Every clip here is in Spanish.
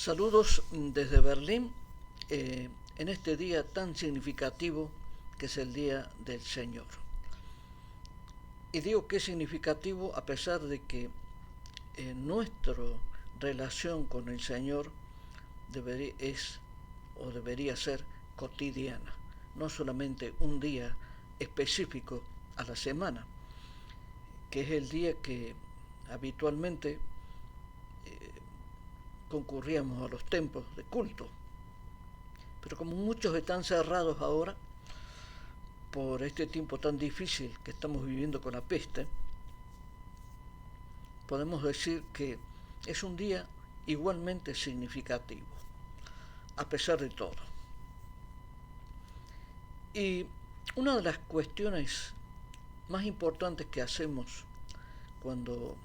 Saludos desde Berlín en este día tan significativo que es el Día del Señor. Y digo que es significativo a pesar de que nuestra relación con el Señor debería ser cotidiana, no solamente un día específico a la semana, que es el día que habitualmente concurríamos a los templos de culto. Pero como muchos están cerrados ahora por este tiempo tan difícil que estamos viviendo con la peste, podemos decir que es un día igualmente significativo, a pesar de todo. Y una de las cuestiones más importantes que hacemos cuando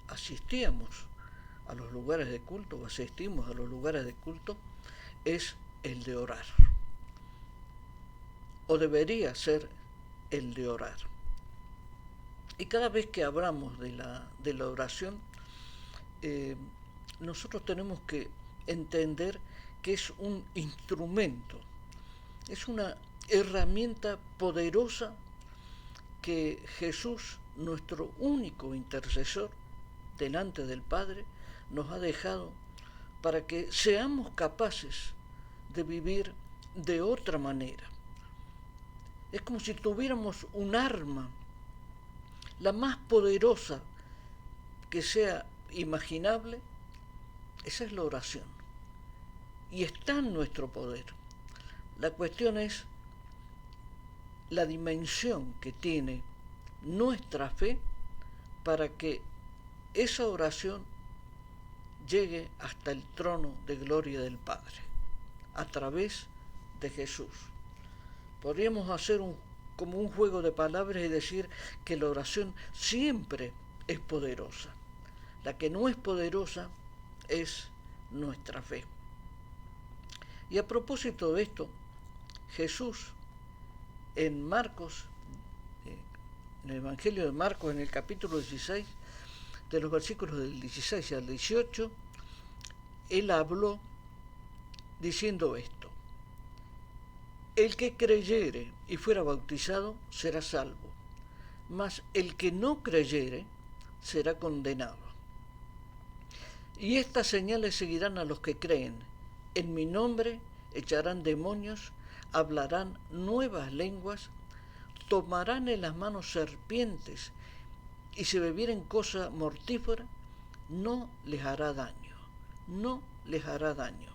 asistimos a los lugares de culto o asistimos a los lugares de culto es el de orar, o debería ser el de orar. Y cada vez que hablamos de la oración, nosotros tenemos que entender que es un instrumento, es una herramienta poderosa que Jesús, nuestro único intercesor delante del Padre, nos ha dejado para que seamos capaces de vivir de otra manera. Es como si tuviéramos un arma, la más poderosa que sea imaginable. Esa es la oración. Y está en nuestro poder. La cuestión es la dimensión que tiene nuestra fe para que esa oración llegue hasta el trono de gloria del Padre, a través de Jesús. Podríamos hacer como un juego de palabras y decir que la oración siempre es poderosa. La que no es poderosa es nuestra fe. Y a propósito de esto, Jesús en Marcos, en el Evangelio de Marcos, en el capítulo 16, de los versículos del 16 al 18, él habló diciendo esto: el que creyere y fuera bautizado será salvo, mas el que no creyere será condenado. Y estas señales seguirán a los que creen: en mi nombre echarán demonios, hablarán nuevas lenguas, tomarán en las manos serpientes, y si bebieren cosa mortífera, no les hará daño, no les hará daño.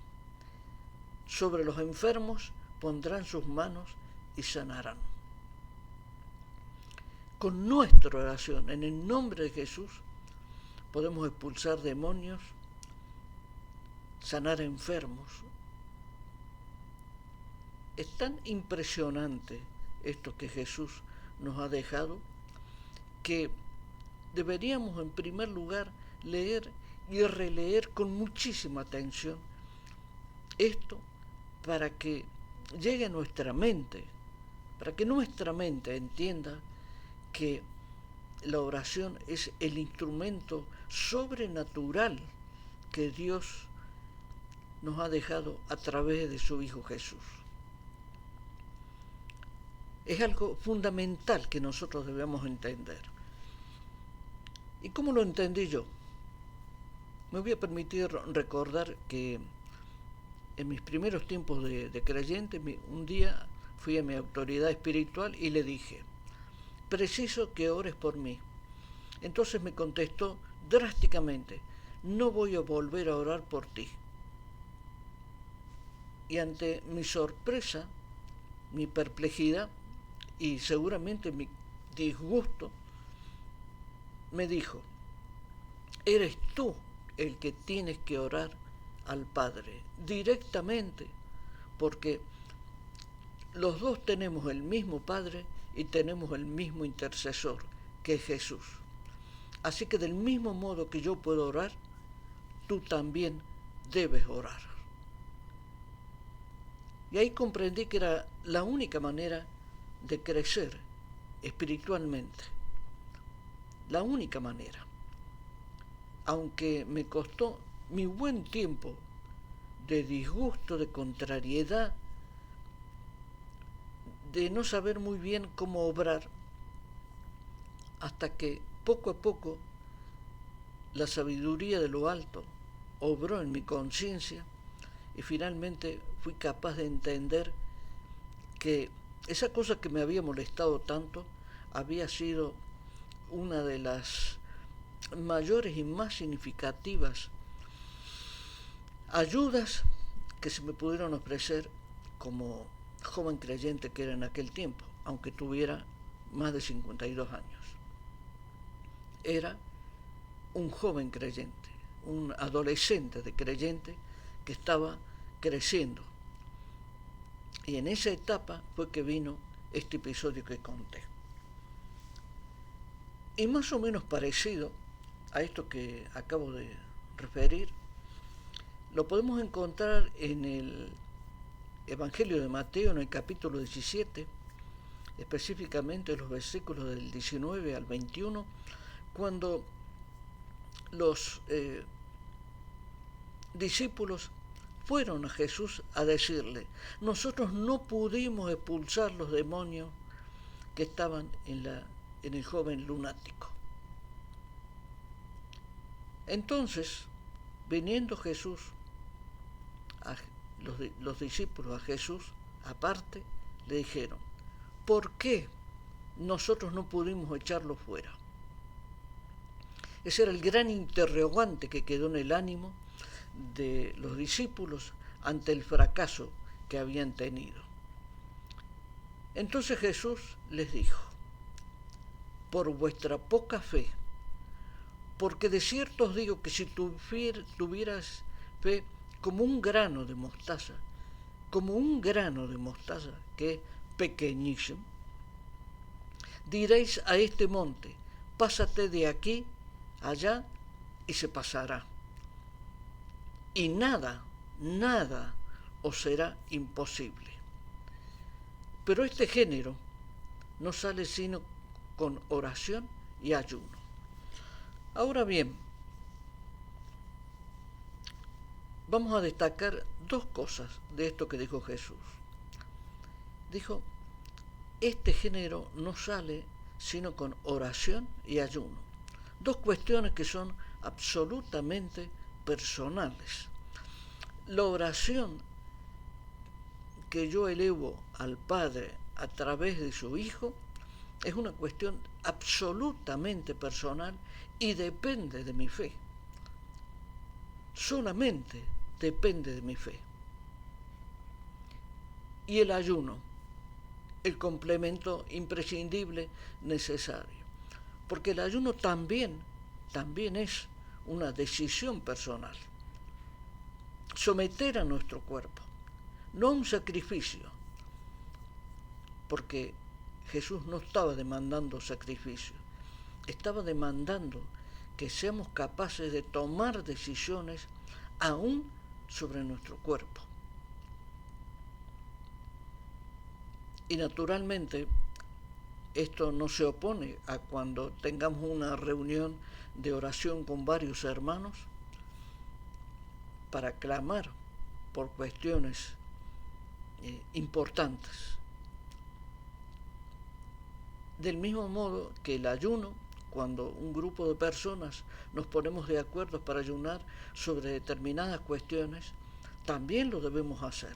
Sobre los enfermos pondrán sus manos y sanarán. Con nuestra oración, en el nombre de Jesús, podemos expulsar demonios, sanar enfermos. Es tan impresionante esto que Jesús nos ha dejado, que deberíamos en primer lugar leer y releer con muchísima atención esto, para que llegue a nuestra mente, para que nuestra mente entienda que la oración es el instrumento sobrenatural que Dios nos ha dejado a través de su Hijo Jesús. Es algo fundamental que nosotros debemos entender. ¿Y cómo lo entendí yo? Me voy a permitir recordar que en mis primeros tiempos de creyente, un día fui a mi autoridad espiritual y le dije: preciso que ores por mí. Entonces me contestó drásticamente: no voy a volver a orar por ti. Y ante mi sorpresa, mi perplejidad y seguramente mi disgusto, me dijo: eres tú el que tienes que orar al Padre directamente, porque los dos tenemos el mismo Padre y tenemos el mismo intercesor, que es Jesús. Así que del mismo modo que yo puedo orar, tú también debes orar. Y ahí comprendí que era la única manera de crecer espiritualmente. La única manera. Aunque me costó mi buen tiempo de disgusto, de contrariedad, de no saber muy bien cómo obrar, hasta que poco a poco la sabiduría de lo alto obró en mi conciencia y finalmente fui capaz de entender que esa cosa que me había molestado tanto había sido una de las mayores y más significativas ayudas que se me pudieron ofrecer como joven creyente que era en aquel tiempo, aunque tuviera más de 52 años. Era un joven creyente, un adolescente de creyente que estaba creciendo. Y en esa etapa fue que vino este episodio que conté. Y más o menos parecido a esto que acabo de referir, lo podemos encontrar en el Evangelio de Mateo, en el capítulo 17, específicamente en los versículos del 19 al 21, cuando los discípulos fueron a Jesús a decirle: nosotros no pudimos expulsar los demonios que estaban en el joven lunático. Entonces, viniendo Jesús, los discípulos a Jesús, aparte, le dijeron: ¿por qué nosotros no pudimos echarlo fuera? Ese era el gran interrogante que quedó en el ánimo de los discípulos ante el fracaso que habían tenido. Entonces Jesús les dijo: por vuestra poca fe, porque de cierto os digo que si tuvieras fe como un grano de mostaza, que es pequeñísimo, diréis a este monte: pásate de aquí allá, y se pasará. Y nada os será imposible. Pero este género no sale sino con oración y ayuno. Ahora bien, vamos a destacar dos cosas de esto que dijo Jesús. Dijo: este género no sale sino con oración y ayuno. Dos cuestiones que son absolutamente personales. La oración que yo elevo al Padre a través de su Hijo es una cuestión absolutamente personal y depende de mi fe. Solamente depende de mi fe. Y el ayuno, el complemento imprescindible necesario. Porque el ayuno también es una decisión personal. Someter a nuestro cuerpo, no un sacrificio, porque Jesús no estaba demandando sacrificio, estaba demandando que seamos capaces de tomar decisiones aún sobre nuestro cuerpo. Y naturalmente esto no se opone a cuando tengamos una reunión de oración con varios hermanos para clamar por cuestiones importantes. Del mismo modo que el ayuno, cuando un grupo de personas nos ponemos de acuerdo para ayunar sobre determinadas cuestiones, también lo debemos hacer.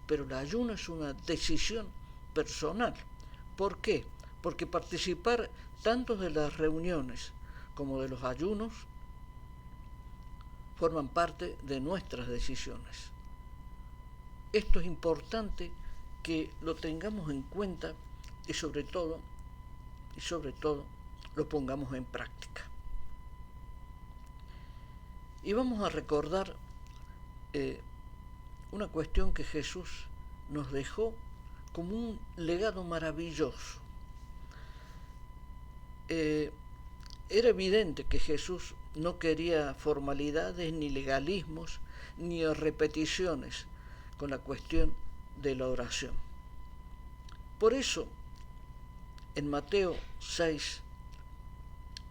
Pero el ayuno es una decisión personal. ¿Por qué? Porque participar tanto de las reuniones como de los ayunos forman parte de nuestras decisiones. Esto es importante que lo tengamos en cuenta y sobre todo lo pongamos en práctica. Y vamos a recordar una cuestión que Jesús nos dejó como un legado maravilloso. Era evidente que Jesús no quería formalidades, ni legalismos, ni repeticiones con la cuestión de la oración. Por eso, en Mateo 6,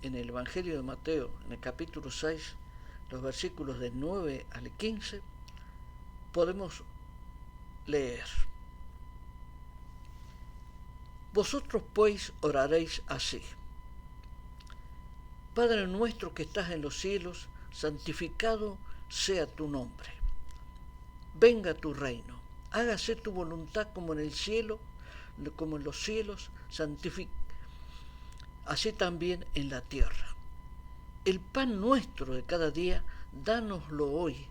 en el Evangelio de Mateo, en el capítulo 6, los versículos del 9 al 15, podemos leer: vosotros pues oraréis así: Padre nuestro que estás en los cielos, santificado sea tu nombre. Venga tu reino, hágase tu voluntad como en el cielo, como en los cielos, así también en la tierra. El pan nuestro de cada día, dánoslo hoy,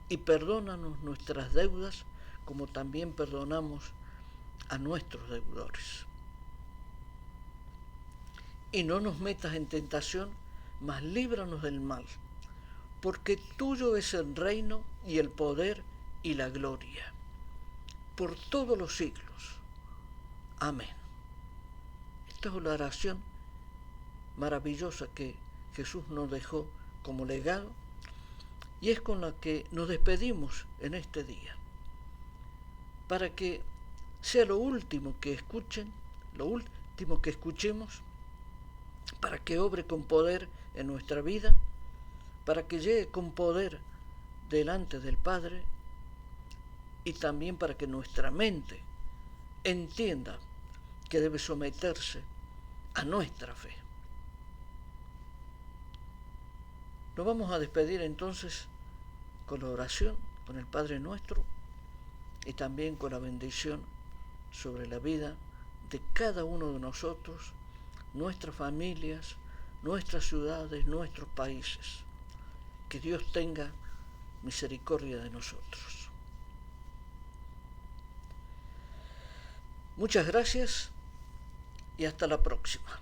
y perdónanos nuestras deudas, como también perdonamos a nuestros deudores. Y no nos metas en tentación, mas líbranos del mal, porque tuyo es el reino y el poder y la gloria, por todos los siglos. Amén. Esta es la oración maravillosa que Jesús nos dejó como legado y es con la que nos despedimos en este día, para que sea lo último que escuchen, lo último que escuchemos, para que obre con poder en nuestra vida, para que llegue con poder delante del Padre y también para que nuestra mente entienda que debe someterse a nuestra fe. Nos vamos a despedir entonces con la oración, con el Padre Nuestro y también con la bendición sobre la vida de cada uno de nosotros, nuestras familias, nuestras ciudades, nuestros países. Que Dios tenga misericordia de nosotros. Muchas gracias y hasta la próxima.